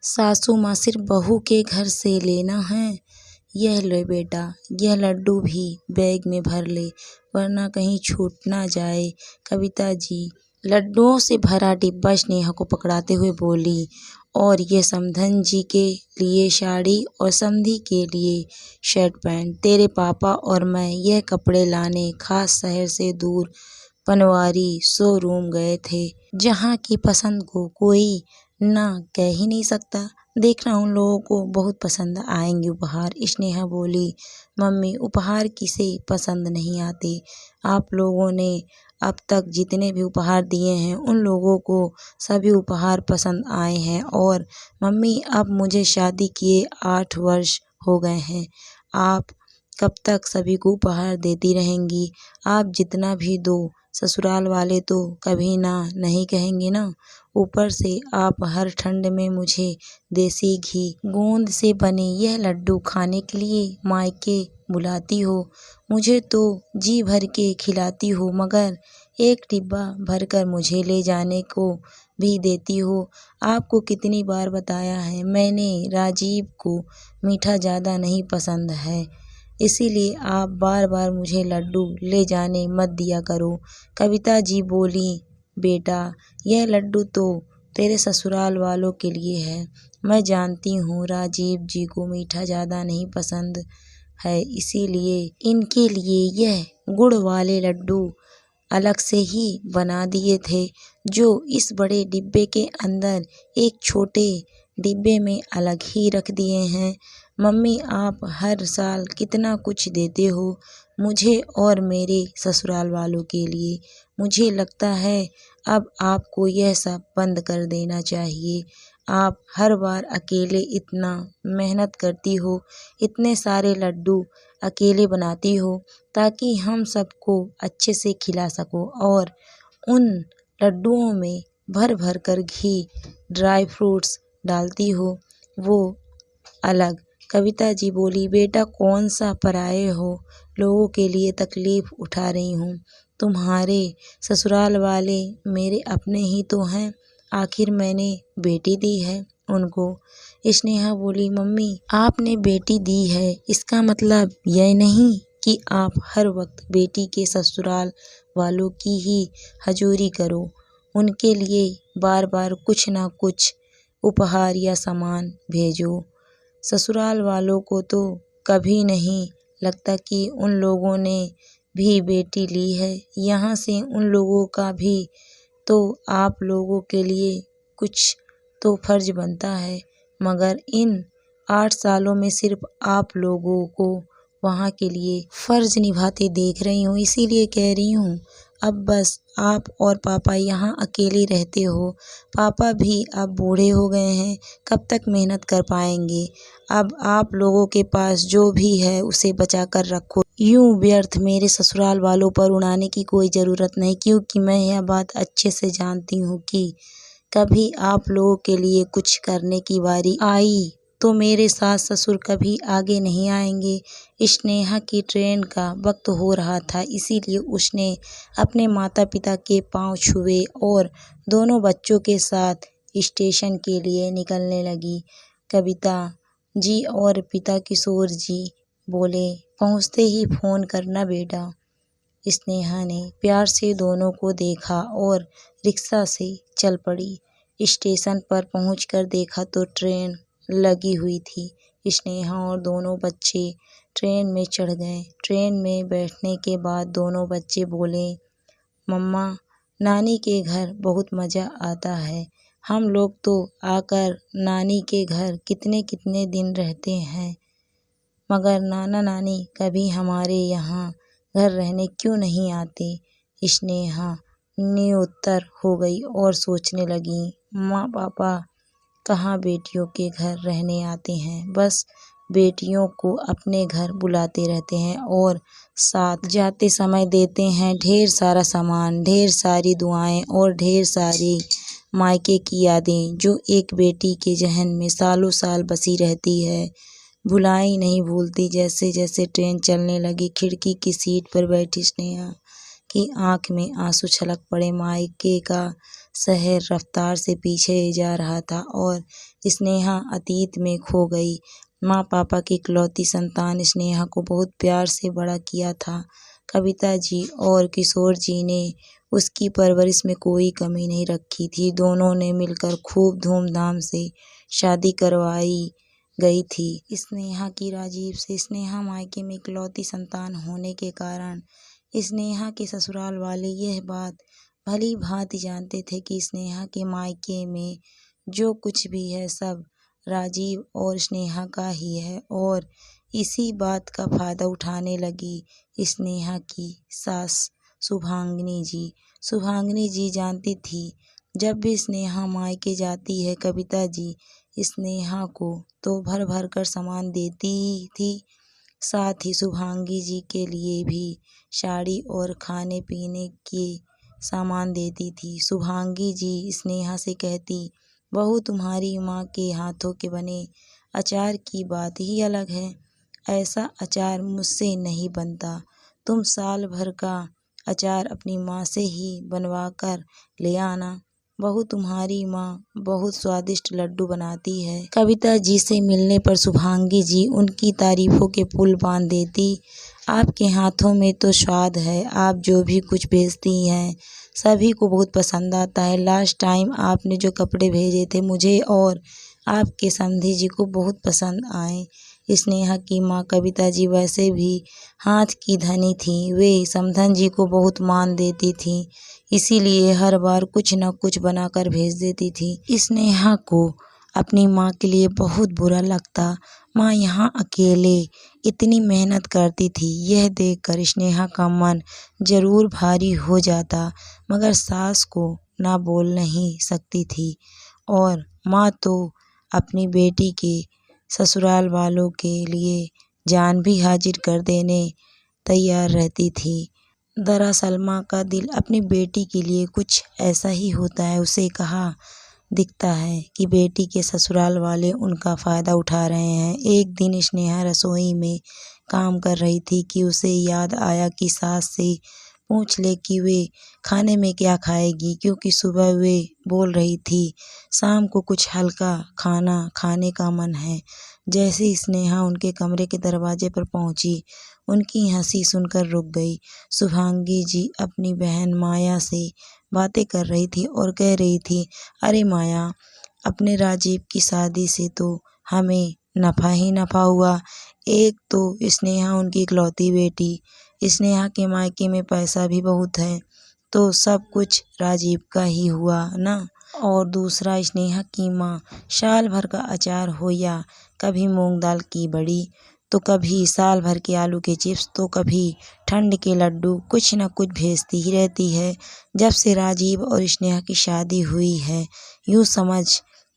सासू माँ सिर्फ बहू के घर से लेना है। यह ले बेटा, यह लड्डू भी बैग में भर ले, वरना कहीं छूट ना जाए। कविता जी लड्डुओं से भरा डिब्बा स्नेहा को पकड़ाते हुए बोली, और ये समधन जी के लिए साड़ी और समधी के लिए शर्ट पैंट। तेरे पापा और मैं यह कपड़े लाने खास शहर से दूर पनवारी शोरूम गए थे, जहाँ की पसंद को कोई ना कह ही नहीं सकता। देखना उन लोगों को बहुत पसंद आएंगे उपहार। स्नेहा बोली, मम्मी उपहार किसे पसंद नहीं आते। आप लोगों ने अब तक जितने भी उपहार दिए हैं उन लोगों को सभी उपहार पसंद आए हैं। और मम्मी अब मुझे शादी किए 8 वर्ष हो गए हैं। आप कब तक सभी को उपहार देती रहेंगी? आप जितना भी दो ससुराल वाले तो कभी ना नहीं कहेंगे ना। ऊपर से आप हर ठंड में मुझे देसी घी गोंद से बने यह लड्डू खाने के लिए मायके बुलाती हो। मुझे तो जी भर के खिलाती हो, मगर एक डिब्बा भरकर मुझे ले जाने को भी देती हो। आपको कितनी बार बताया है मैंने, राजीव को मीठा ज़्यादा नहीं पसंद है, इसीलिए आप बार बार मुझे लड्डू ले जाने मत दिया करो। कविता जी बोली, बेटा यह लड्डू तो तेरे ससुराल वालों के लिए है। मैं जानती हूँ राजीव जी को मीठा ज़्यादा नहीं पसंद है, इसीलिए इनके लिए यह गुड़ वाले लड्डू अलग से ही बना दिए थे, जो इस बड़े डिब्बे के अंदर एक छोटे डिब्बे में अलग ही रख दिए हैं। मम्मी आप हर साल कितना कुछ देते हो मुझे और मेरे ससुराल वालों के लिए। मुझे लगता है अब आपको यह सब बंद कर देना चाहिए। आप हर बार अकेले इतना मेहनत करती हो, इतने सारे लड्डू अकेले बनाती हो ताकि हम सबको अच्छे से खिला सको, और उन लड्डुओं में भर भर कर घी ड्राई फ्रूट्स डालती हो, वो अलग। कविता जी बोली, बेटा कौन सा पराये हो लोगों के लिए तकलीफ उठा रही हूँ। तुम्हारे ससुराल वाले मेरे अपने ही तो हैं, आखिर मैंने बेटी दी है उनको। स्नेहा बोली, मम्मी आपने बेटी दी है इसका मतलब यह नहीं कि आप हर वक्त बेटी के ससुराल वालों की ही हजूरी करो, उनके लिए बार बार कुछ ना कुछ उपहार या सामान भेजो। ससुराल वालों को तो कभी नहीं लगता कि उन लोगों ने भी बेटी ली है, यहाँ से उन लोगों का भी तो आप लोगों के लिए कुछ तो फर्ज बनता है, मगर इन 8 सालों में सिर्फ आप लोगों को वहाँ के लिए फर्ज निभाते देख रही हूँ, इसीलिए कह रही हूँ अब बस आप और पापा यहाँ अकेले रहते हो। पापा भी अब बूढ़े हो गए हैं, कब तक मेहनत कर पाएंगे। अब आप लोगों के पास जो भी है उसे बचा कर रखो। यूं व्यर्थ मेरे ससुराल वालों पर उड़ाने की कोई ज़रूरत नहीं, क्योंकि मैं यह बात अच्छे से जानती हूँ कि कभी आप लोगों के लिए कुछ करने की बारी आई तो मेरे सास ससुर कभी आगे नहीं आएंगे। स्नेहा की ट्रेन का वक्त हो रहा था, इसीलिए उसने अपने माता पिता के पांव छुए और दोनों बच्चों के साथ स्टेशन के लिए निकलने लगी। कविता जी और पिता किशोर जी बोले, पहुँचते ही फ़ोन करना बेटा। स्नेहा ने प्यार से दोनों को देखा और रिक्शा से चल पड़ी। स्टेशन पर पहुंचकर देखा तो ट्रेन लगी हुई थी। स्नेहा और दोनों बच्चे ट्रेन में चढ़ गए। ट्रेन में बैठने के बाद दोनों बच्चे बोले, मम्मा नानी के घर बहुत मज़ा आता है। हम लोग तो आकर नानी के घर कितने कितने दिन रहते हैं, मगर नाना नानी कभी हमारे यहाँ घर रहने क्यों नहीं आते। स्नेहा निरुत्तर हो गई और सोचने लगी, माँ पापा कहाँ बेटियों के घर रहने आते हैं, बस बेटियों को अपने घर बुलाते रहते हैं और साथ जाते समय देते हैं ढेर सारा सामान, ढेर सारी दुआएं और ढेर सारी मायके की यादें, जो एक बेटी के जहन में सालों साल बसी रहती है, भुलाई नहीं भूलती। जैसे जैसे ट्रेन चलने लगी, खिड़की की सीट पर बैठी स्नेहा की आंख में आंसू छलक पड़े। मायके का शहर रफ्तार से पीछे जा रहा था और स्नेहा अतीत में खो गई। माँ पापा की इकलौती संतान स्नेहा को बहुत प्यार से बड़ा किया था। कविता जी और किशोर जी ने उसकी परवरिश में कोई कमी नहीं रखी थी। दोनों ने मिलकर खूब धूमधाम से शादी करवाई गई थी स्नेहा की राजीव से। स्नेहा मायके में इकलौती संतान होने के कारण स्नेहा के ससुराल वाले यह बात भली भांति जानते थे कि स्नेहा के मायके में जो कुछ भी है सब राजीव और स्नेहा का ही है, और इसी बात का फायदा उठाने लगी स्नेहा की सास शुभांगिनी जी। शुभांगिनी जी जानती थी जब भी स्नेहा मायके जाती है कविता जी स्नेहा को तो भर भर कर सामान देती थी। साथ ही शुभांगी जी के लिए भी साड़ी और खाने पीने के सामान देती थी। शुभांगी जी स्नेहा से कहती, बहू तुम्हारी माँ के हाथों के बने अचार की बात ही अलग है। ऐसा अचार मुझसे नहीं बनता। तुम साल भर का अचार अपनी माँ से ही बनवा कर ले आना। बहू तुम्हारी माँ बहुत स्वादिष्ट लड्डू बनाती है। कविता जी से मिलने पर शुभांगी जी उनकी तारीफों के पुल बांध देती। आपके हाथों में तो स्वाद है। आप जो भी कुछ भेजती हैं सभी को बहुत पसंद आता है। लास्ट टाइम आपने जो कपड़े भेजे थे मुझे और आपके समधी जी को बहुत पसंद आए। स्नेहा की माँ कविता जी वैसे भी हाथ की धनी थी। वे समधन जी को बहुत मान देती थी, इसीलिए हर बार कुछ न कुछ बनाकर भेज देती थी। स्नेहा को अपनी माँ के लिए बहुत बुरा लगता। माँ यहाँ अकेले इतनी मेहनत करती थी, यह देखकर स्नेहा का मन जरूर भारी हो जाता, मगर सास को ना बोल नहीं सकती थी और माँ तो अपनी बेटी के ससुराल वालों के लिए जान भी हाजिर कर देने तैयार रहती थी। दरअसल माँ का दिल अपनी बेटी के लिए कुछ ऐसा ही होता है। उसे कहा दिखता है कि बेटी के ससुराल वाले उनका फ़ायदा उठा रहे हैं। एक दिन स्नेहा रसोई में काम कर रही थी कि उसे याद आया कि सास से पूछ ले कि वे खाने में क्या खाएगी, क्योंकि सुबह वे बोल रही थी शाम को कुछ हल्का खाना खाने का मन है। जैसे ही स्नेहा उनके कमरे के दरवाजे पर पहुंची, उनकी हंसी सुनकर रुक गई। शुभांगी जी अपनी बहन माया से बातें कर रही थी और कह रही थी, अरे माया, अपने राजीव की शादी से तो हमें नफ़ा ही नफ़ा हुआ। एक तो स्नेहा उनकी इकलौती बेटी, स्नेहा के मायके में पैसा भी बहुत है, तो सब कुछ राजीव का ही हुआ ना। और दूसरा स्नेहा की माँ साल भर का अचार हो या कभी मूंग दाल की बड़ी, तो कभी साल भर के आलू के चिप्स, तो कभी ठंड के लड्डू, कुछ न कुछ भेजती ही रहती है। जब से राजीव और स्नेहा की शादी हुई है यूँ समझ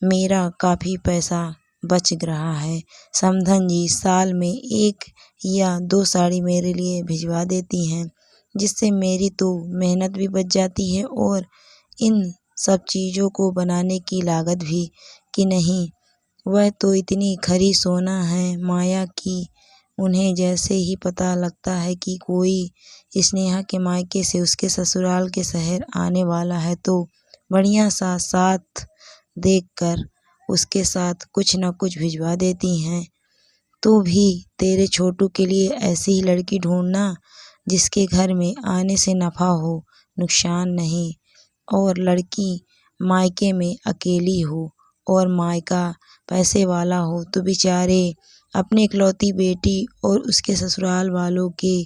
मेरा काफ़ी पैसा बच रहा है। समधन जी साल में 1 या 2 साड़ी मेरे लिए भिजवा देती हैं, जिससे मेरी तो मेहनत भी बच जाती है और इन सब चीज़ों को बनाने की लागत भी कि नहीं। वह तो इतनी खरी सोना है माया की, उन्हें जैसे ही पता लगता है कि कोई स्नेहा के मायके से उसके ससुराल के शहर आने वाला है तो बढ़िया सा साथ देखकर उसके साथ कुछ न कुछ भिजवा देती हैं। तू भी तेरे छोटू के लिए ऐसी ही लड़की ढूंढना जिसके घर में आने से नफ़ा हो, नुकसान नहीं, और लड़की मायके में अकेली हो और मायका पैसे वाला हो तो बेचारे अपनी इकलौती बेटी और उसके ससुराल वालों के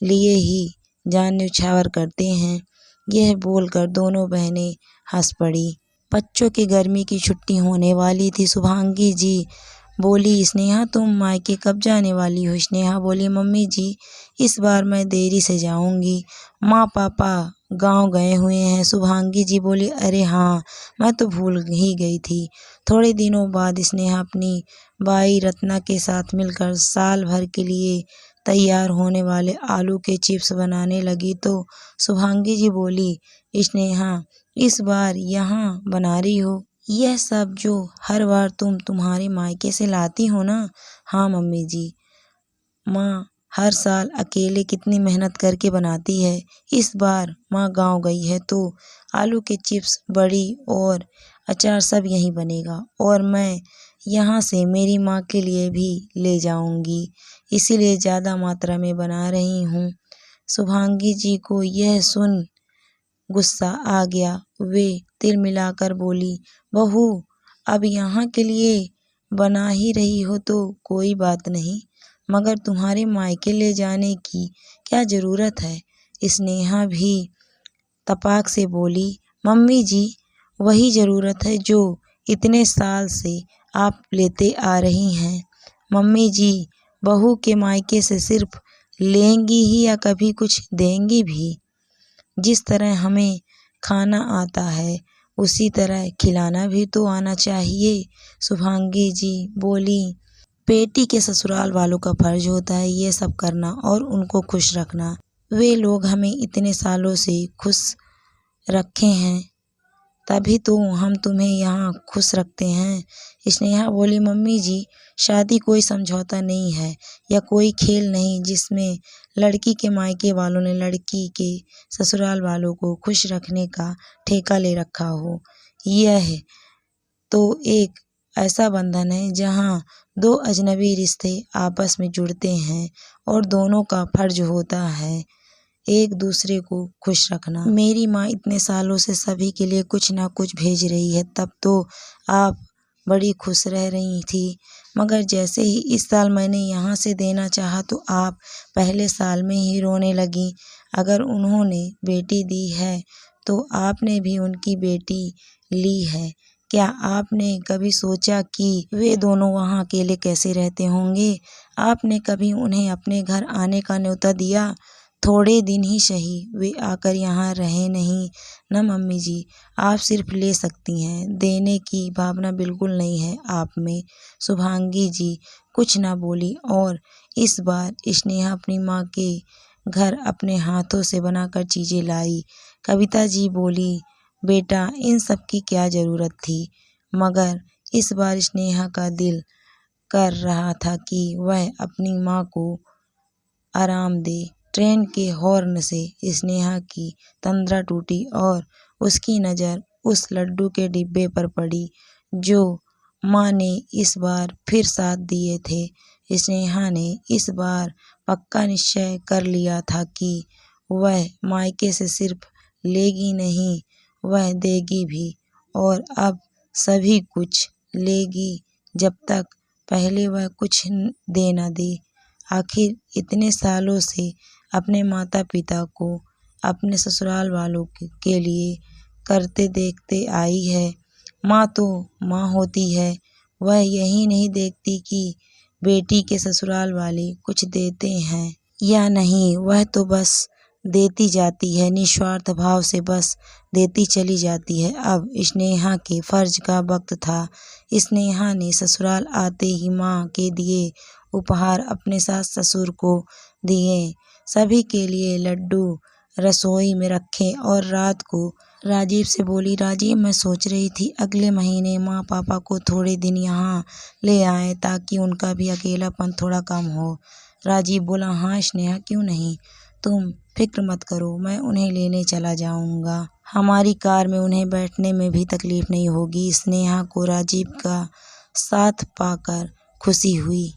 लिए ही जान न्यौछावर करते हैं। यह बोलकर दोनों बहनें हंस पड़ी। बच्चों की गर्मी की छुट्टी होने वाली थी। शुभांगी जी बोली, स्नेहा तुम मायके कब जाने वाली हो? स्नेहा बोली, मम्मी जी इस बार मैं देरी से जाऊंगी, माँ पापा गांव गए हुए हैं। शुभांगी जी बोली, अरे हाँ, मैं तो भूल ही गई थी। थोड़े दिनों बाद स्नेहा अपनी बाई रत्ना के साथ मिलकर साल भर के लिए तैयार होने वाले आलू के चिप्स बनाने लगी तो शुभांगी जी बोली, स्नेहा इस बार यहाँ बना रही हो यह सब जो हर बार तुम तुम्हारे मायके से लाती हो ना? हाँ मम्मी जी। माँ हर साल अकेले कितनी मेहनत करके बनाती है। इस बार माँ गाँव गई है तो आलू के चिप्स, बड़ी और अचार सब यहीं बनेगा और मैं यहाँ से मेरी माँ के लिए भी ले जाऊँगी, इसीलिए ज़्यादा मात्रा में बना रही हूँ। शुभांगी जी को यह सुन गुस्सा आ गया। वे तिल मिलाकर बोली, बहू अब यहाँ के लिए बना ही रही हो तो कोई बात नहीं, मगर तुम्हारे मायके ले जाने की क्या ज़रूरत है। स्नेहा भी तपाक से बोली, मम्मी जी वही ज़रूरत है जो इतने साल से आप लेते आ रही हैं। मम्मी जी बहू के मायके से सिर्फ लेंगी ही या कभी कुछ देंगी भी? जिस तरह हमें खाना आता है उसी तरह खिलाना भी तो आना चाहिए। शुभांगी जी बोली, बेटी के ससुराल वालों का फर्ज होता है ये सब करना और उनको खुश रखना। वे लोग हमें इतने सालों से खुश रखे हैं, तभी तो हम तुम्हें यहाँ खुश रखते हैं। स्नेहा बोली, मम्मी जी शादी कोई समझौता नहीं है या कोई खेल नहीं जिसमें लड़की के मायके वालों ने लड़की के ससुराल वालों को खुश रखने का ठेका ले रखा हो। यह तो एक ऐसा बंधन है जहाँ दो अजनबी रिश्ते आपस में जुड़ते हैं और दोनों का फर्ज होता है एक दूसरे को खुश रखना। मेरी माँ इतने सालों से सभी के लिए कुछ ना कुछ भेज रही है, तब तो आप बड़ी खुश रह रही थी, मगर जैसे ही इस साल मैंने यहाँ से देना चाहा तो आप पहले साल में ही रोने लगी। अगर उन्होंने बेटी दी है तो आपने भी उनकी बेटी ली है। क्या आपने कभी सोचा कि वे दोनों वहाँ अकेले कैसे रहते होंगे? आपने कभी उन्हें अपने घर आने का न्योता दिया? थोड़े दिन ही सही, वे आकर यहाँ रहे नहीं न मम्मी जी। आप सिर्फ ले सकती हैं, देने की भावना बिल्कुल नहीं है आप में। शुभांगी जी कुछ ना बोली और इस बार स्नेहा अपनी माँ के घर अपने हाथों से बनाकर चीज़ें लाई। कविता जी बोली, बेटा इन सब की क्या ज़रूरत थी? मगर इस बार स्नेहा का दिल कर रहा था कि वह अपनी माँ को आराम दे। ट्रेन के हॉर्न से स्नेहा की तंद्रा टूटी और उसकी नज़र उस लड्डू के डिब्बे पर पड़ी जो माँ ने इस बार फिर साथ दिए थे। स्नेहा ने इस बार पक्का निश्चय कर लिया था कि वह मायके से सिर्फ लेगी नहीं, वह देगी भी, और अब सभी कुछ लेगी जब तक पहले वह कुछ दे न दे। आखिर इतने सालों से अपने माता पिता को अपने ससुराल वालों के लिए करते देखते आई है। माँ तो माँ होती है, वह यही नहीं देखती कि बेटी के ससुराल वाले कुछ देते हैं या नहीं, वह तो बस देती जाती है, निस्वार्थ भाव से बस देती चली जाती है। अब स्नेहा के फर्ज का वक्त था। स्नेहा ने ससुराल आते ही माँ के दिए उपहार अपने सास ससुर को दिए, सभी के लिए लड्डू रसोई में रखे और रात को राजीव से बोली, राजीव मैं सोच रही थी अगले महीने माँ पापा को थोड़े दिन यहाँ ले आएं ताकि उनका भी अकेलापन थोड़ा कम हो। राजीव बोला, हाँ स्नेहा क्यों नहीं, तुम फिक्र मत करो, मैं उन्हें लेने चला जाऊँगा, हमारी कार में उन्हें बैठने में भी तकलीफ नहीं होगी। स्नेहा को राजीव का साथ पाकर खुशी हुई।